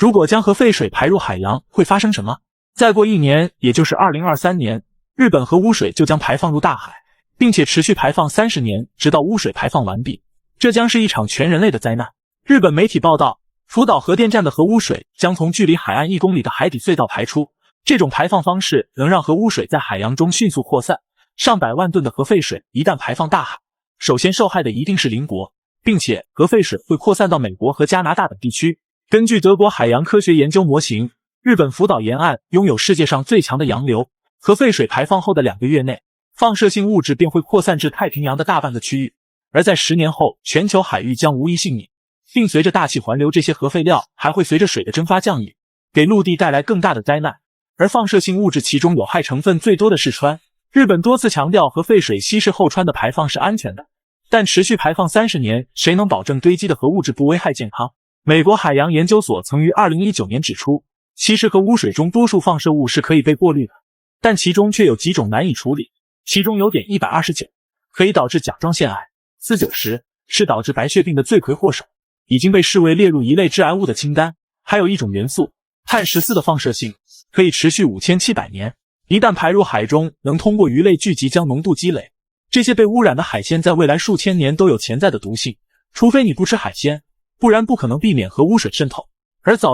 如果将核废水排入海洋，会发生什么？再过1年，也就是2023年，日本核污水就将排放入大海，并且持续排放30年，直到污水排放完毕。这将是一场全人类的灾难。日本媒体报道，福岛核电站的核污水将从距离海岸1公里的海底隧道排出，这种排放方式能让核污水在海洋中迅速扩散。上百万吨的核废水一旦排放大海，首先受害的一定是邻国，并且核废水会扩散到美国和加拿大等地区。根据德国海洋科学研究模型，日本福岛沿岸拥有世界上最强的洋流，核废水排放后的2个月内，放射性物质便会扩散至太平洋的大半个区域，而在10年后，全球海域将无一幸免，并随着大气环流，这些核废料还会随着水的蒸发降雨，给陆地带来更大的灾难。而放射性物质其中有害成分最多的是氚。日本多次强调核废水稀释后氚的排放是安全的，但持续排放30年，谁能保证堆积的核物质不危害健康？美国海洋研究所曾于2019年指出，其实核污水中多数放射物是可以被过滤的，但其中却有几种难以处理，其中有碘129可以导致甲状腺癌，490是导致白血病的罪魁祸首，已经被视为列入一类致癌物的清单。还有一种元素碳14的放射性可以持续5700年，一旦排入海中，能通过鱼类聚集将浓度积累。这些被污染的海鲜在未来数千年都有潜在的毒性，除非你不吃海鲜，不然不可能避免核污水渗透。而早